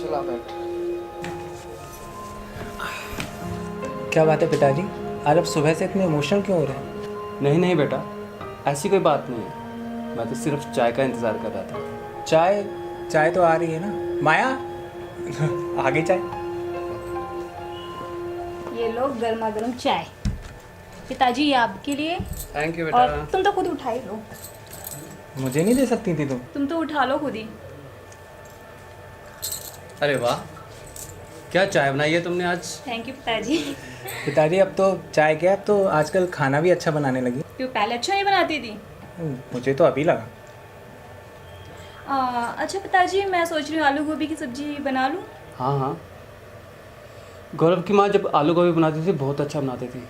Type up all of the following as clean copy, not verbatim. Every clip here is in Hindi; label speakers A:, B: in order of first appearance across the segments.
A: चला बैठ।
B: क्या बात है पिताजी, आज आप सुबह से इतने इमोशनल क्यों हो रहे हैं?
A: नहीं नहीं बेटा, ऐसी कोई बात नहीं है। मैं तो सिर्फ चाय का इंतज़ार कर रहा था।
B: चाय? चाय तो आ रही है ना माया। आगे चाय।
C: ये लो गर्मा गर्म चाय। पिताजी ये आपके लिए।
A: थैंक यू
C: और
A: बेटा।
C: तुम तो खुद उठा ही लो।
B: मुझे नहीं दे सकती थी तुम?
C: तुम तो उठा लो खुद ही।
A: अरे वाह, क्या चाय बनाई है तुमने आज।
C: थैंक यू पिताजी।
B: पिताजी अब तो चाय क्या, अब तो आजकल खाना भी अच्छा बनाने लगी।
C: क्यों पहले अच्छा नहीं बनाती थी?
B: मुझे तो अभी लगा।
C: अच्छा पिताजी, मैं सोच रही हूँ आलू गोभी की सब्जी बना लूँ।
A: हाँ हाँ, गौरव की माँ जब आलू गोभी बनाती थी बहुत अच्छा बनाती थी।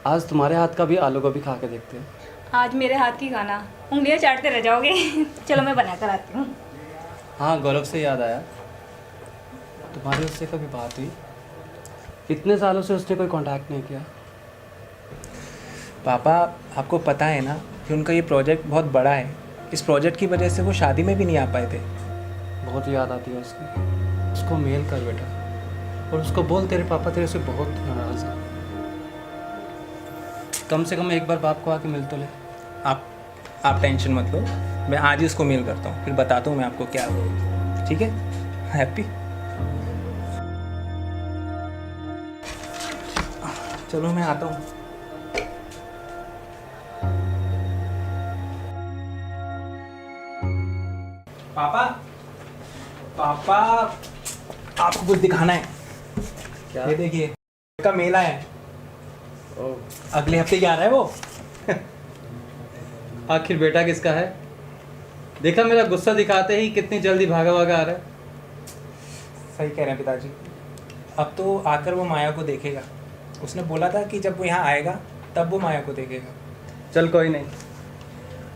A: आज तुम्हारे हाथ का भी आलू गोभी खा के देखते हैं।
C: आज मेरे हाथ की खाना, उंगलियाँ चाटते रह जाओगे। चलो मैं बना कर आती हूँ।
A: हाँ, गौरव से याद आया, तुम्हारी उससे कभी बात हुई? इतने सालों से उसने कोई कांटेक्ट नहीं किया।
B: पापा, आपको पता है ना कि उनका ये प्रोजेक्ट बहुत बड़ा है। इस प्रोजेक्ट की वजह से वो शादी में भी नहीं आ पाए थे।
A: बहुत याद आती है उसकी। उसको मेल कर बेटा, और उसको बोल तेरे पापा तेरे से बहुत नाराज़ हैं। कम से कम एक बार बाप को आके मिल तो ले।
B: आप टेंशन मत लो, मैं आज ही उसको मेल करता हूँ, फिर बताता हूँ मैं आपको क्या हुआ। ठीक है? हैप्पी। चलो मैं आता हूँ। पापा, पापा, आपको कुछ दिखाना है।
A: क्या?
B: ये देखिए, का मेला है।
A: ओह,
B: अगले हफ्ते क्या आ रहा है वो?
A: आखिर बेटा किसका है? देखा, मेरा गुस्सा दिखाते ही कितनी जल्दी भागा भागा आ रहा है।
B: सही कह रहे हैं पिताजी। अब तो आकर वो माया को देखेगा। उसने बोला था कि जब वो यहाँ आएगा तब वो माया को देखेगा।
A: चल कोई नहीं,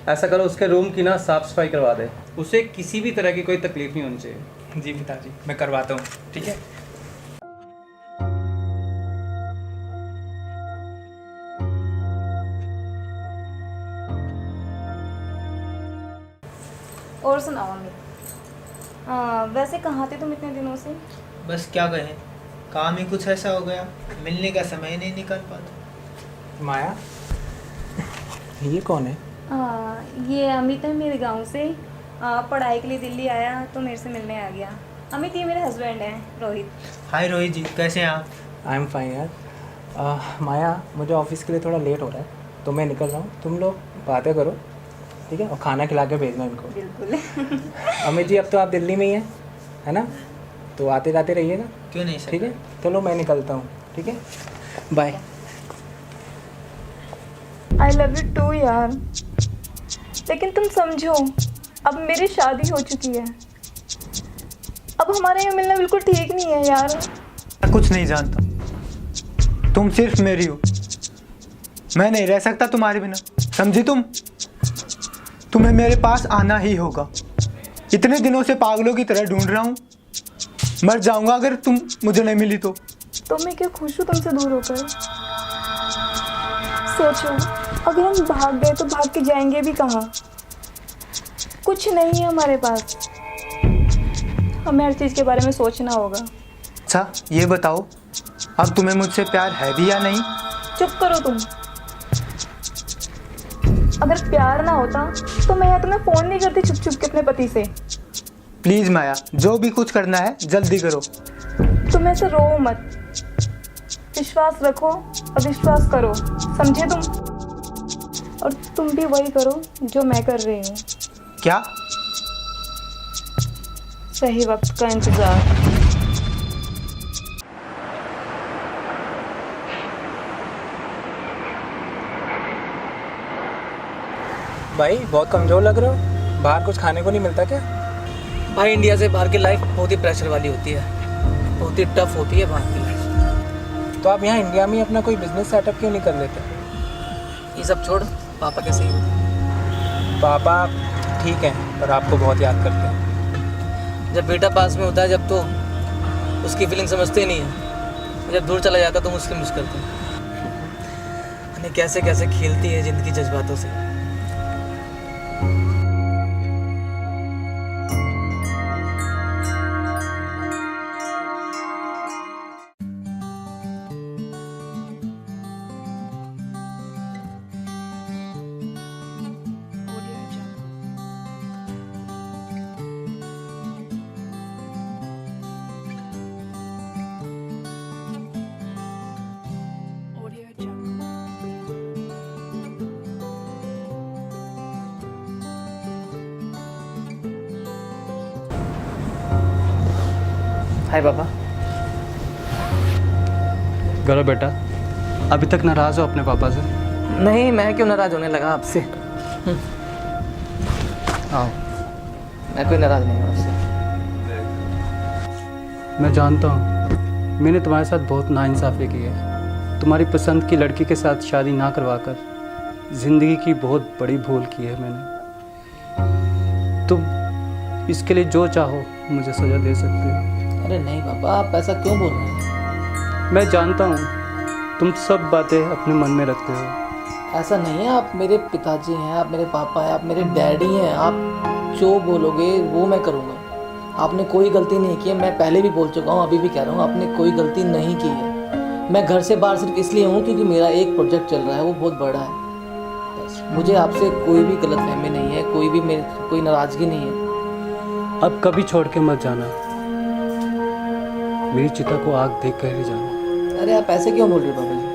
A: ऐसा करो उसके रूम की ना साफ सफाई करवा दे। उसे किसी भी तरह की कोई तकलीफ नहीं होनी चाहिए।
B: जी पिताजी, मैं करवाता हूँ। ठीक है?
C: और सुनाओ मम्मी, वैसे कहाँ थे तुम इतने दिनों से?
D: बस क्या कहें, काम ही कुछ ऐसा हो गया, मिलने का समय ही नहीं निकल पाता।
B: माया, ये कौन है?
C: ये अमित है, मेरे गांव से। पढ़ाई के लिए दिल्ली आया तो मेरे से मिलने आ गया। अमित ये मेरे हस्बैंड हैं, रोहित।
D: हाय रोहित जी, कैसे हैं आप?
B: आई एम फाइन यार। माया, मुझे ऑफिस के लिए थोड़ा लेट हो रहा है तो मैं निकल रहा हूँ। तुम लोग बातें करो, ठीक है? और खाना खिला के भेजना इनको।
C: बिल्कुल।
B: अमित जी, अब तो आप दिल्ली में ही हैं, है ना? तो आते जाते रहिएगा।
D: क्यों नहीं सर?
B: ठीक है, चलो मैं निकलता हूँ। ठीक है, bye.
E: I love you too यार, लेकिन तुम समझो, अब मेरी शादी हो चुकी है। अब हमारे यहाँ मिलना बिल्कुल ठीक नहीं है यार।
F: मैं कुछ नहीं जानता, तुम सिर्फ मेरी हो। मैं नहीं रह सकता तुम्हारे बिना, समझी तुम? तुम्हें मेरे पास आना ही होगा। इतने दिनों से पागलों की तरह ढूंढ रहा हूँ, मर जाऊंगा अगर तुम मुझे नहीं मिली तो।
E: मैं क्या खुश हूँ तुमसे दूर होकर। सोचो, अगर हम भाग गए तो भाग के जाएंगे भी कहाँ? कुछ नहीं है हमारे पास। हमें हर चीज़ के बारे में सोचना होगा।
F: अच्छा ये बताओ, अब तुम्हें मुझसे प्यार है भी या नहीं?
E: चुप करो तुम। अगर प्यार ना होता तो मैं यहाँ तुम्हें फ़ोन नहीं करती छुप छुप के अपने पति से।
F: प्लीज़ माया, जो भी कुछ करना है जल्दी करो।
E: तुम ऐसे रो मत, विश्वास रखो और विश्वास करो, समझे तुम? और तुम भी वही करो जो मैं कर रही हूँ।
F: क्या?
E: सही वक्त का इंतज़ार।
B: भाई, बहुत कमज़ोर लग रहे हो। बाहर कुछ खाने को नहीं मिलता क्या?
G: भाई इंडिया से बाहर की लाइफ बहुत ही प्रेशर वाली होती है, बहुत ही टफ होती है बाहर की लाइफ।
B: तो आप यहाँ इंडिया में अपना कोई बिजनेस सेटअप क्यों नहीं कर लेते?
G: ये सब छोड़, पापा कैसे ही?
B: पापा ठीक हैं, पर आपको बहुत याद करते हैं।
G: जब बेटा पास में होता है जब तो उसकी फीलिंग समझते ही नहीं है, जब दूर चला जाता तो मुझसे मिस करते हैं। कैसे कैसे खेलती है ज़िंदगी जज्बातों से। हाय पापा।
A: गौरव बेटा, अभी तक नाराज़ हो अपने पापा से?
G: नहीं, मैं क्यों नाराज़ होने लगा आपसे?
A: आओ।
G: मैं कोई नाराज़ नहीं हूँ आपसे।
A: मैं जानता हूँ मैंने तुम्हारे साथ बहुत नाइंसाफ़ी की है। तुम्हारी पसंद की लड़की के साथ शादी ना करवाकर ज़िंदगी की बहुत बड़ी भूल की है मैंने। तुम इसके लिए जो चाहो मुझे सज़ा दे सकते हो।
G: अरे नहीं पापा, आप ऐसा क्यों बोल रहे हैं?
A: मैं जानता हूँ तुम सब बातें अपने मन में रखते हो।
G: ऐसा नहीं है, आप मेरे पिताजी हैं, आप मेरे पापा हैं, आप मेरे डैडी हैं। आप जो बोलोगे वो मैं करूँगा। आपने कोई गलती नहीं की है, मैं पहले भी बोल चुका हूँ, अभी भी कह रहा हूँ, आपने कोई गलती नहीं की है। मैं घर से बाहर सिर्फ इसलिए हूँ क्योंकि मेरा एक प्रोजेक्ट चल रहा है, वो बहुत बड़ा है। बस मुझे आपसे कोई भी गलतफहमी नहीं है, कोई नाराज़गी नहीं है।
A: अब कभी छोड़ के मत जाना, मेरी चिता को आग देख कर ही जाना।
G: अरे आप ऐसे क्यों बोल रहे हो बाबा जी?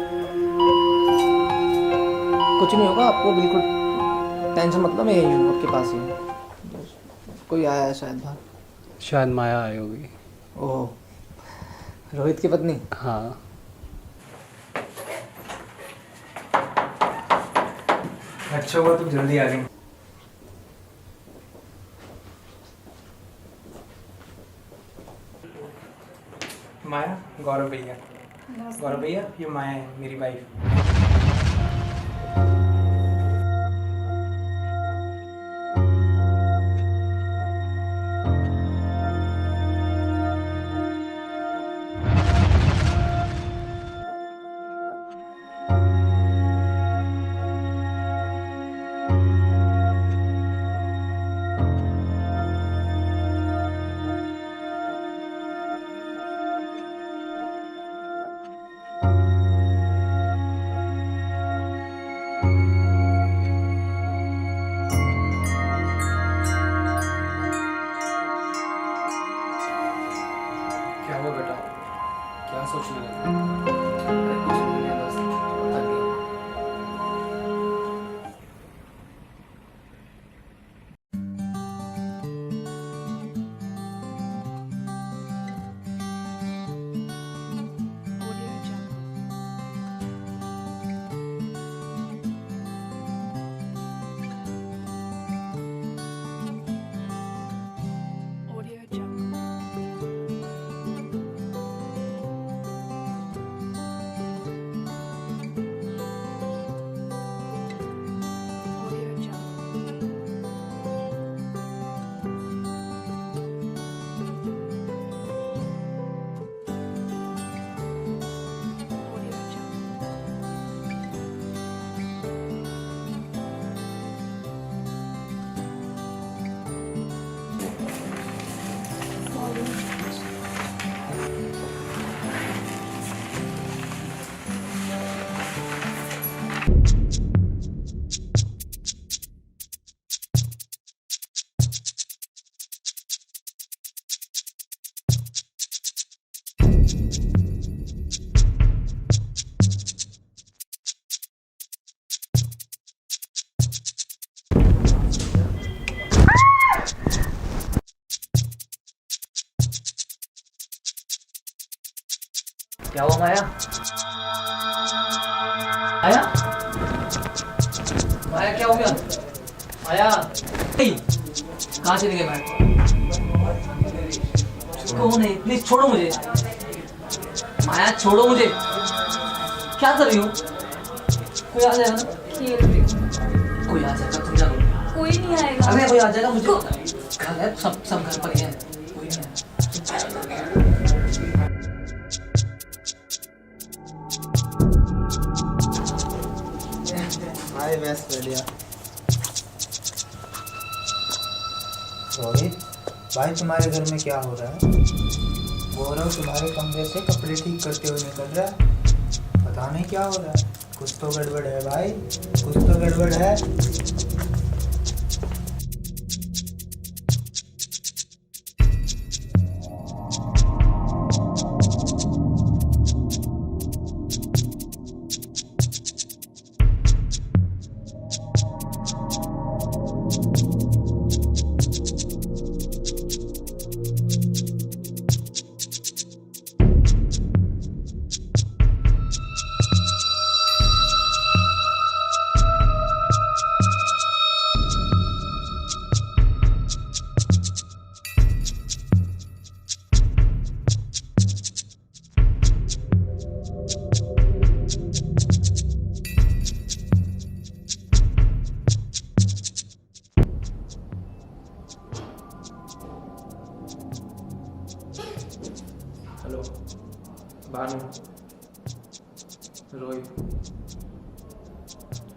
G: कुछ नहीं होगा, आपको बिल्कुल टेंशन मतलब मैं यही हूँ, आपके पास ही हूँ। कोई आया है शायद बाहर।
A: शायद माया आई होगी।
G: ओह, रोहित की पत्नी?
A: हाँ।
B: अच्छा हुआ तुम जल्दी आ गई। माया, गौरव भैया। गौरव भैया, ये माया है, मेरी वाइफ। क्या हुआ बेटा, क्या सोचने लगे?
G: अरे कुछ नहीं है, बस थक गया। क्या हुआ माया? माया? माया क्या हो गया? माया? कहाँ चली गई माया? कौन है? प्लीज छोड़ो मुझे। माया छोड़ो मुझे। क्या कर रही हो? कोई आ जाएगा ना?
C: खेल रही हूँ।
G: कोई आ जाएगा, तुम जाओ।
C: कोई नहीं आएगा।
G: अरे कोई आ जाएगा, मुझे पता है। घर है, सब घर पर ही है। कोई नहीं आएगा।
D: हाय बेस्ट बढ़िया। रोहित भाई, तुम्हारे घर में क्या हो रहा है? गौरव तुम्हारे कमरे से कपड़े ठीक करते हुए निकल रहा है। पता नहीं क्या हो रहा है, कुछ तो गड़बड़ है भाई, कुछ तो गड़बड़ है।
B: हेलो भानु, रोहित,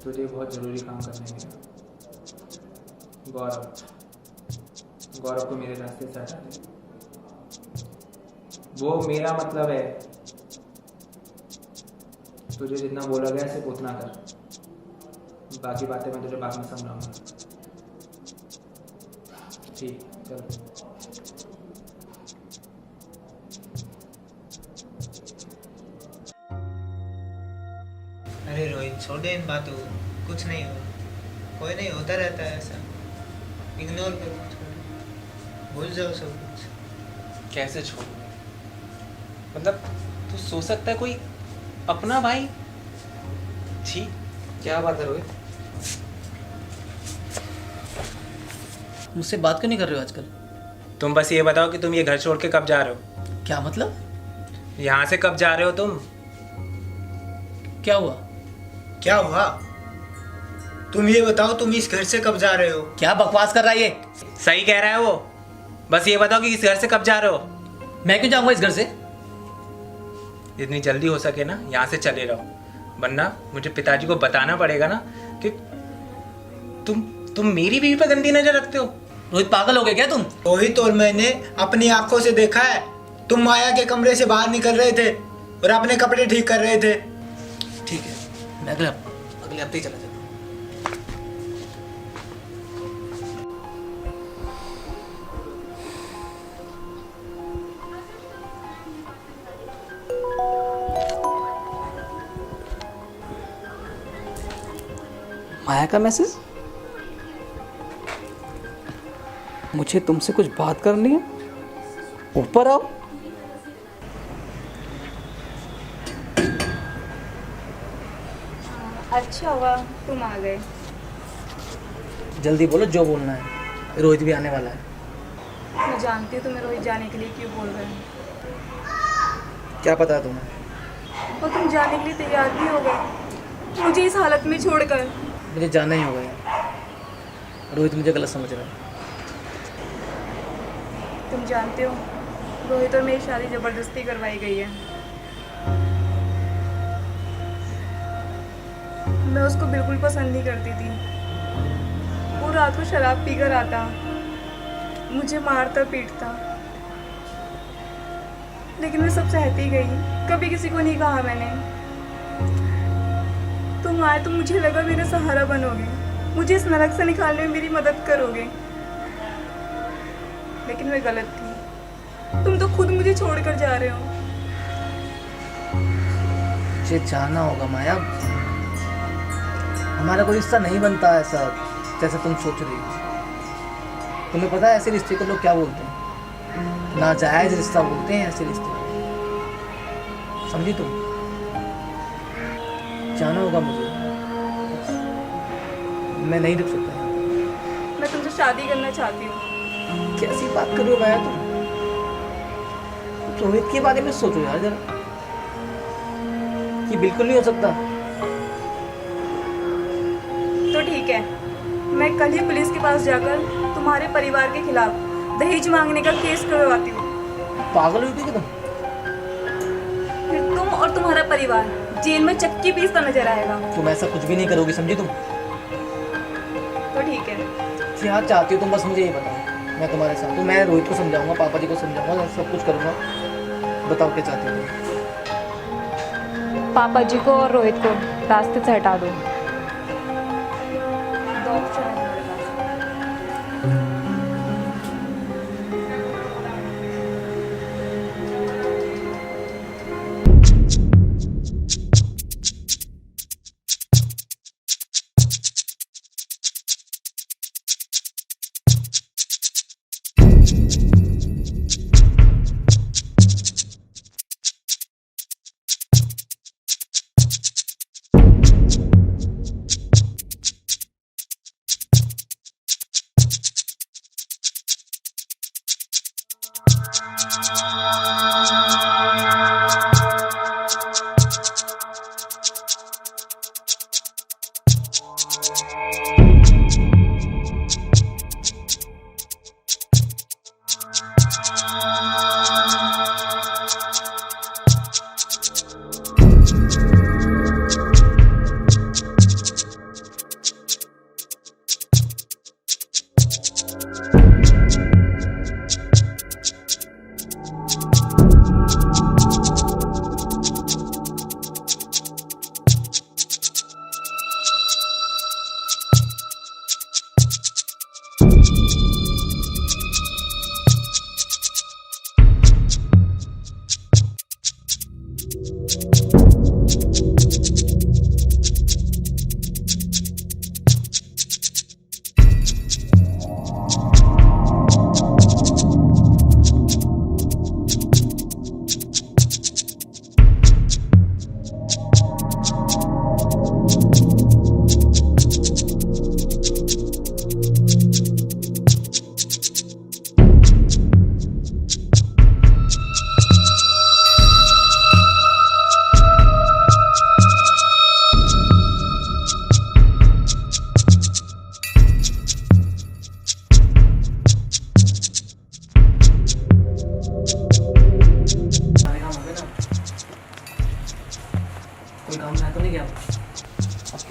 B: तुझे बहुत ज़रूरी काम करने हैं। गौरव को मेरे रास्ते से हटा दे। वो मेरा मतलब है, तुझे जितना बोला गया सिर्फ उतना कर, बाकी बातें मैं तुझे बाद में समझाऊंगा। ठीक, चलो।
D: अरे रोहित, छोड़ दे इन बातों को, कुछ नहीं हुआ, कोई नहीं, होता रहता है ऐसा, इग्नोर करो, छोड़ो, भूल जाओ सब कुछ।
B: कैसे छोड़, मतलब तू सोच सकता है कोई अपना भाई? छी, क्या बात है रोहित?
G: मुझसे बात क्यों नहीं कर रहे हो आजकल?
B: तुम बस ये बताओ कि तुम ये घर छोड़ के कब जा रहे हो?
G: क्या मतलब?
B: यहाँ से कब जा रहे हो तुम?
G: क्या हुआ?
F: क्या हुआ? तुम ये बताओ, तुम इस घर से कब जा रहे हो?
G: क्या बकवास कर रहा है ये?
B: सही कह रहा है वो, बस ये बताओ कि इस घर से कब जा रहे हो?
G: मैं क्यों जाऊंगा इस घर से?
B: जितनी जल्दी हो सके ना यहाँ से चले रहो, वरना मुझे पिताजी को बताना पड़ेगा ना कि तुम मेरी बीवी पर गंदी नजर रखते हो।
G: रोहित, पागल हो गए क्या तुम?
F: रोहित और मैंने अपनी आंखों से देखा है, तुम माया के कमरे से बाहर निकल रहे थे और अपने कपड़े ठीक कर रहे थे।
G: ठीक है, मैं अगले हफ्ते ही चला जाता हूँ। माया का मैसेज? मुझे तुमसे कुछ बात करनी है, ऊपर आओ।
C: अच्छा हुआ तुम आ गए।
G: जल्दी बोलो जो बोलना है, रोहित भी आने वाला है।
C: मैं जानती हूँ तुम्हें रोहित जाने के लिए क्यों बोल रहे हैं,
G: क्या पता है तुम्हें?
C: और तुम जाने के लिए तैयार भी हो गए मुझे इस हालत में छोड़कर।
G: मुझे जाना ही होगा यार, रोहित मुझे गलत समझ रहा है।
C: तुम जानते हो रोहित और मेरी शादी ज़बरदस्ती करवाई गई है। मैं उसको बिल्कुल पसंद नहीं करती थी। वो रात को शराब पीकर आता, मुझे मारता पीटता, लेकिन मैं सब सहती गई, कभी किसी को नहीं कहा मैंने। तुम आए तो मुझे लगा मेरा सहारा बनोगे, मुझे इस नरक से निकालने में मेरी मदद करोगे, लेकिन मैं गलत थी। तुम तो खुद मुझे छोड़कर जा रहे हो।
G: मुझे जाना होगा माया, हमारा कोई रिश्ता नहीं बनता ऐसा जैसे तुम सोच रही हो। तुम्हें पता है ऐसे रिश्ते को लोग क्या बोलते हैं? नाजायज रिश्ता बोलते हैं ऐसे रिश्ते को, समझी तुम? जाना होगा मुझे, मैं नहीं रुक सकता।
C: मैं तुमसे शादी करना चाहती हूँ।
G: कैसी बात कर रही हो माया तुम? रोहित के बारे में सोचो यार जरा, ये बिल्कुल नहीं हो सकता।
C: तो ठीक है, मैं कल ही पुलिस के पास जाकर तुम्हारे परिवार के खिलाफ दहेज मांगने का केस करवाती हूँ।
G: पागल हुई थी कि तुम?
C: फिर तुम और तुम्हारा परिवार जेल में चक्की पीसता नजर आएगा।
G: तुम ऐसा कुछ भी नहीं करोगी, समझी तुम?
C: तो ठीक है,
G: क्या चाहती हो तुम, बस मुझे ये बताओ। मैं तुम्हारे साथ हूँ, मैं रोहित को समझाऊंगा, पापा जी को समझाऊंगा, सब कुछ करूँगा। बताओ क्या चाहती हो?
E: पापा जी को और रोहित को रास्ते से हटा दो।
C: दो ऑप्शन है तुम्हारे पास।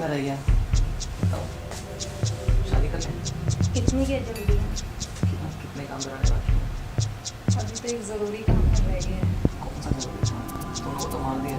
G: क्या रह गया? बताओ, शादी कर लें?
C: कितनी क्या जल्दी है?
G: कितने काम कराने बाकी हैं?
C: अभी तो एक ज़रूरी काम रह गया है।
G: कौन सा जरूरी काम? तुमको तो मार दिया।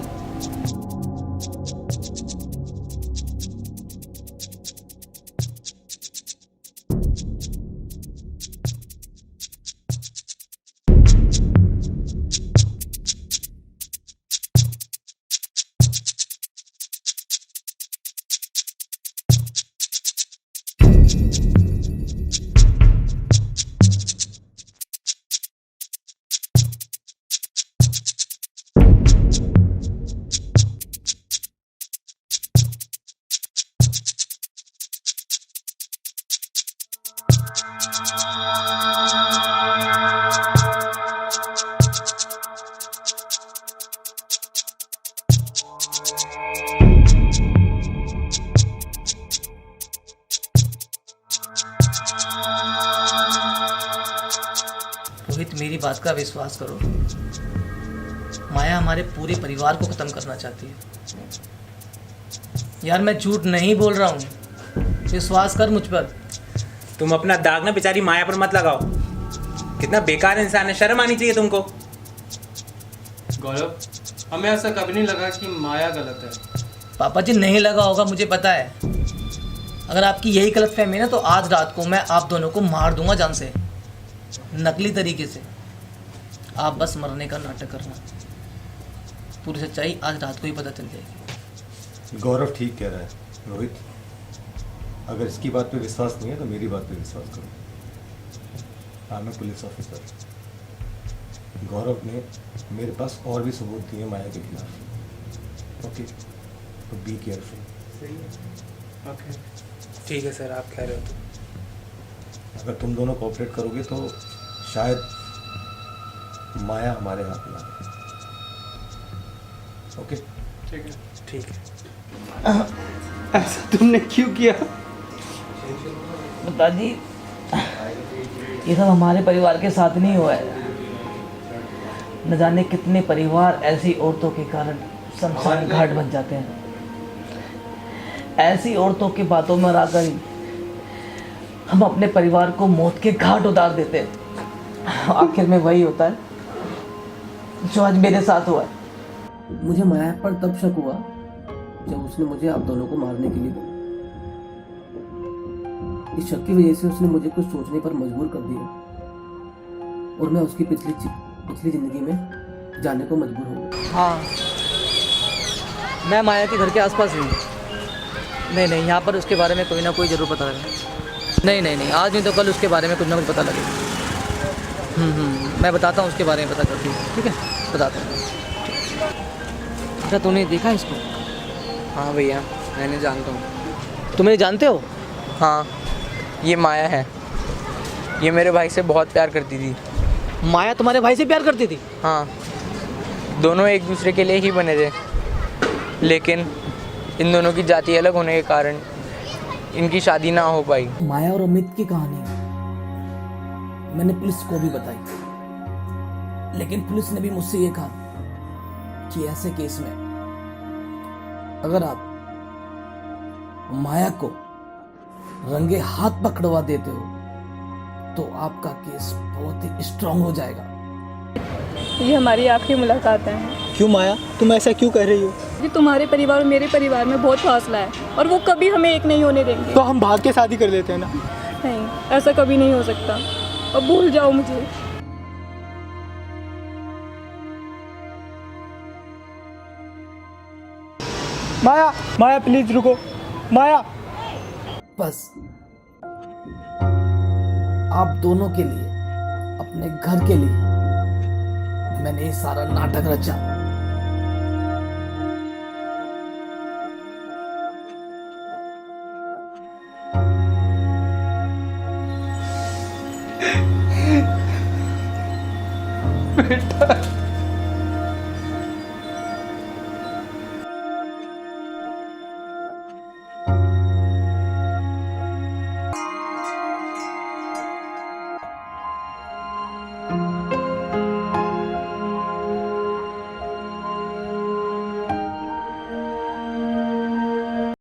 G: रोहित, मेरी बात का विश्वास करो। माया हमारे पूरे परिवार को खत्म करना चाहती है। यार मैं झूठ नहीं बोल रहा हूँ, विश्वास कर मुझ पर।
B: तुम अपना दाग ना बेचारी माया पर मत लगाओ। कितना बेकार इंसान है, शर्म आनी चाहिए तुमको।
A: गौरव, हमें ऐसा कभी नहीं लगा कि माया गलत है।
G: पापा जी नहीं लगा होगा, मुझे पता है। अगर आपकी यही गलतफहमी है ना, तो आज रात को मैं आप दोनों को मार दूंगा जान से, नकली तरीके से। आप बस मरने का नाटक करना, पूरी सच्चाई आज रात को ही पता चल जाएगी।
H: गौरव ठीक कह रहा है रोहित। अगर इसकी बात पे विश्वास नहीं है तो मेरी बात पे विश्वास करो। हाँ, मैं पुलिस ऑफिसर। गौरव ने मेरे पास और भी सबूत दिए माया के खिलाफ। ओके, तो बी केयरफुल।
A: सही है। ओके।
B: ठीक है सर, आप कह रहे हो तो।
H: अगर तुम दोनों कोऑपरेट करोगे तो शायद माया हमारे हाथ में आ जाए। ओके,
A: ठीक है।
B: ठीक है।
A: ऐसा तुमने क्यों किया?
G: पिताजी, ये सब हमारे परिवार के साथ नहीं हुआ है। न जाने कितने परिवार ऐसी औरतों के कारण शमशान घाट बन जाते हैं। ऐसी औरतों की बातों में आकर ही हम अपने परिवार को मौत के घाट उतार देते हैं। आखिर में वही होता है जो आज मेरे साथ हुआ है। मुझे माया पर तब शक हुआ जब उसने मुझे आप दोनों को मारने के लिए बोला। इस शक की वजह से उसने मुझे कुछ सोचने पर मजबूर कर दिया और मैं उसकी पिछली जिंदगी में जाने को मजबूर हो गया। हाँ, मैं माया के घर के आसपास ही हूँ। नहीं, यहाँ पर उसके बारे में कोई ना कोई ज़रूर पता लगे। नहीं, आज नहीं तो कल उसके बारे में कुछ ना कुछ पता लगेगा। मैं बताता हूँ उसके बारे में, पता करती हूँ। ठीक है, बताता हूँ। अच्छा, तूने देखा इसको?
I: हाँ भैया, मैंने जानता हूँ।
G: तुम मेरे जानते हो?
I: हाँ, ये माया है। ये मेरे भाई से बहुत प्यार करती थी।
G: माया तुम्हारे भाई से प्यार करती थी?
I: हाँ, दोनों एक दूसरे के लिए ही बने थे, लेकिन इन दोनों की जाति अलग होने के कारण इनकी शादी ना हो पाई।
G: माया और अमित की कहानी मैंने पुलिस को भी बताई, लेकिन पुलिस ने भी मुझसे ये कहा कि ऐसे केस में अगर आप माया को रंगे हाथ पकड़वा देते हो तो आपका केस बहुत ही स्ट्रांग हो जाएगा।
E: ये हमारी आखिरी मुलाकात है।
F: क्यों माया, तुम ऐसा क्यों कह रही हो?
E: जी, तुम्हारे परिवार और मेरे परिवार में बहुत फासला है और वो कभी हमें एक नहीं होने देंगे।
F: तो हम भाग के शादी कर लेते हैं ना?
E: नहीं, ऐसा कभी नहीं हो सकता। अब भूल जाओ मुझे।
F: माया प्लीज रुको। माया,
G: बस आप दोनों के लिए, अपने घर के लिए मैंने ये सारा नाटक रचा।
A: बेटा